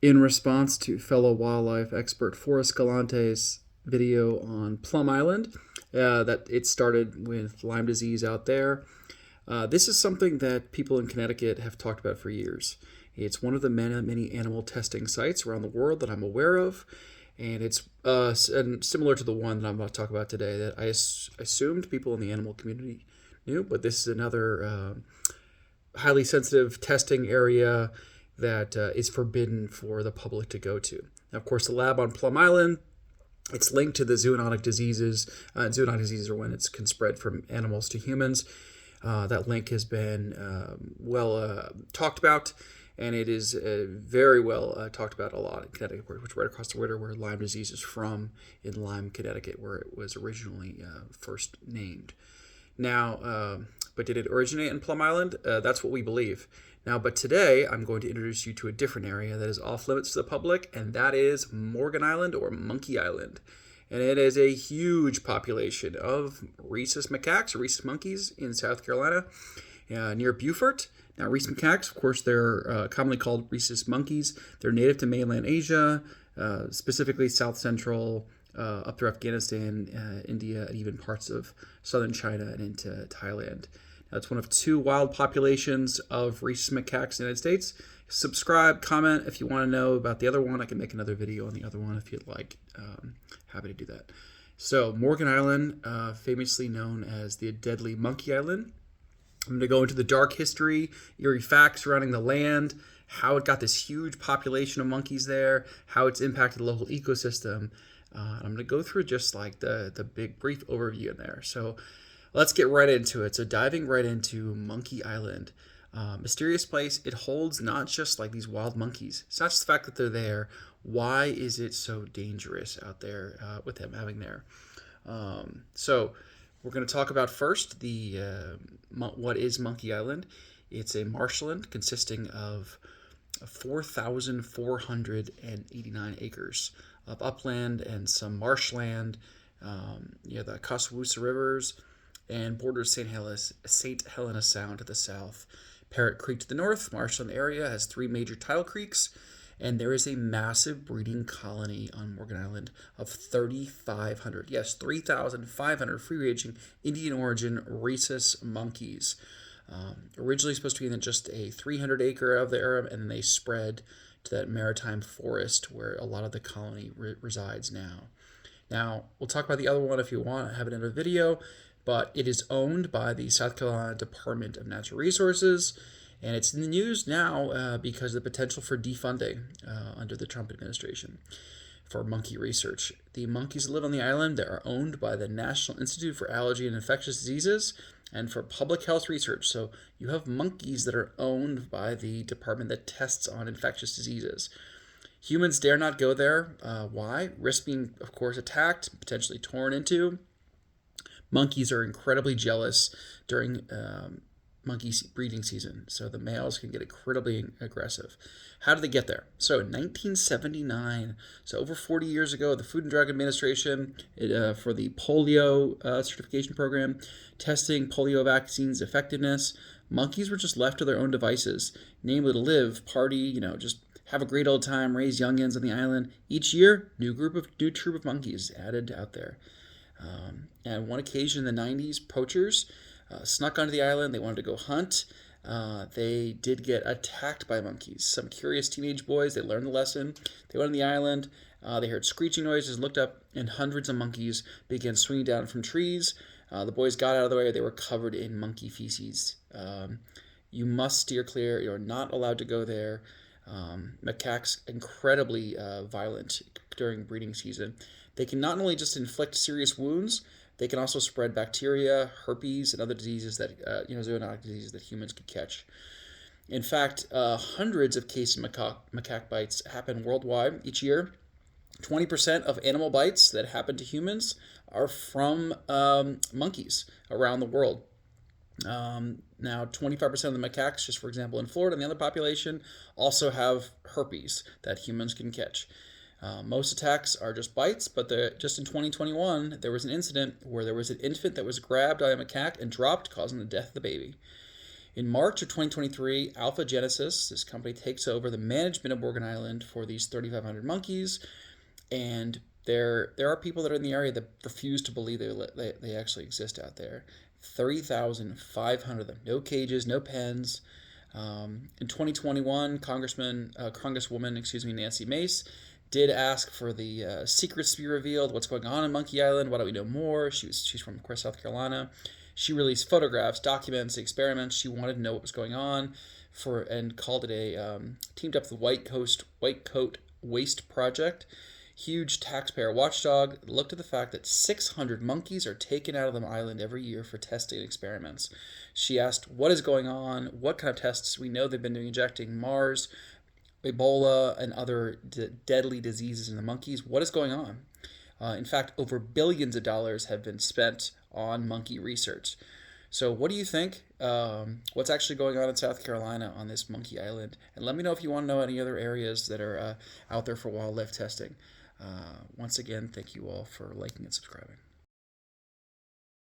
in response to fellow wildlife expert Forrest Galante's video on Plum Island, that it started with Lyme disease out there. This is something that people in Connecticut have talked about for years. It's one of the many animal testing sites around the world that I'm aware of, and it's similar to the one that I'm about to talk about today that I assumed people in the animal community knew, but this is another highly sensitive testing area that is forbidden for the public to go to. Now, of course, the lab on Plum Island, it's linked to the zoonotic diseases. Zoonotic diseases are when it can spread from animals to humans. That link has been well talked about, and it is very well talked about a lot in Connecticut, which is right across the river where Lyme disease is from, in Lyme, Connecticut, where it was originally first named. Now, but did it originate in Plum Island? That's what we believe. Now, but today I'm going to introduce you to a different area that is off limits to the public, and that is Morgan Island or Monkey Island. And it is a huge population of rhesus macaques or rhesus monkeys in South Carolina, near Beaufort. Now, rhesus macaques, of course, they're commonly called rhesus monkeys. They're native to mainland Asia, specifically South Central, up through Afghanistan, India, and even parts of southern China and into Thailand. Now, it's one of two wild populations of rhesus macaques in the United States. Subscribe, comment if you want to know about the other one. I can make another video on the other one if you'd like. Happy to do that. So, Morgan Island, famously known as the Deadly Monkey Island. I'm going to go into the dark history, eerie facts surrounding the land, how it got this huge population of monkeys there, how it's impacted the local ecosystem. I'm going to go through just like the big brief overview in there. So let's get right into it. So diving right into Monkey Island. Mysterious place. It holds not just like these wild monkeys. It's not just the fact that they're there. Why is it so dangerous out there with them having there? So we're going to talk about first what is Monkey Island. It's a marshland consisting of 4,489 acres of upland and some marshland, the Cossawoosa Rivers, and borders St. Helena Sound to the south. Parrot Creek to the north. Marshland area has three major tidal creeks, and there is a massive breeding colony on Morgan Island of 3,500. Yes, 3,500 free-ranging Indian origin rhesus monkeys. Originally supposed to be in just a 300-acre of the area, and then they spread to that maritime forest where a lot of the colony resides now. Now, we'll talk about the other one if you want. I have it in a video, but it is owned by the South Carolina Department of Natural Resources, and it's in the news now because of the potential for defunding under the Trump administration for monkey research. The monkeys that live on the island that are owned by the National Institute for Allergy and Infectious Diseases and for public health research. So you have monkeys that are owned by the department that tests on infectious diseases. Humans dare not go there. Why? Risk being, of course, attacked, potentially torn into. Monkeys are incredibly jealous during monkey breeding season, so the males can get incredibly aggressive. How did they get there? So in 1979, so over 40 years ago, the Food and Drug Administration, for the polio certification program, testing polio vaccines effectiveness, monkeys were just left to their own devices, namely to live, party, just have a great old time, raise youngins on the island. Each year, new troop of monkeys added out there. And one occasion in the 90s, poachers snuck onto the island. They wanted to go hunt. They did get attacked by monkeys. Some curious teenage boys, they learned the lesson. They went on the island. They heard screeching noises, looked up, and hundreds of monkeys began swinging down from trees. The boys got out of the way. They were covered in monkey feces. You must steer clear. You're not allowed to go there. Macaques incredibly violent during breeding season. They can not only just inflict serious wounds, they can also spread bacteria, herpes, and other diseases that zoonotic diseases that humans could catch. In fact, hundreds of cases of macaque bites happen worldwide each year. 20% of animal bites that happen to humans are from monkeys around the world. Now, 25% of the macaques, just for example, in Florida and the other population, also have herpes that humans can catch. Most attacks are just bites, but just in 2021, there was an incident where there was an infant that was grabbed by a macaque and dropped, causing the death of the baby. In March of 2023, Alpha Genesis, this company, takes over the management of Morgan Island for these 3,500 monkeys, and there are people that are in the area that refuse to believe they actually exist out there. 3,500 of them, no cages, no pens. In 2021, Congresswoman, Nancy Mace, did ask for the secrets to be revealed. What's going on in Monkey Island? Why don't we know more? She's from, of course, South Carolina. She released photographs, documents, experiments. She wanted to know what was going on, and called it teamed up with the White Coat Waste Project. Huge taxpayer watchdog looked at the fact that 600 monkeys are taken out of the island every year for testing experiments. She asked, what is going on? What kind of tests? We know they've been injecting Mars, Ebola, and other deadly diseases in the monkeys. What is going on? In fact, over billions of dollars have been spent on monkey research. So what do you think? What's actually going on in South Carolina on this monkey island? And let me know if you want to know any other areas that are out there for wildlife testing. Once again, thank you all for liking and subscribing.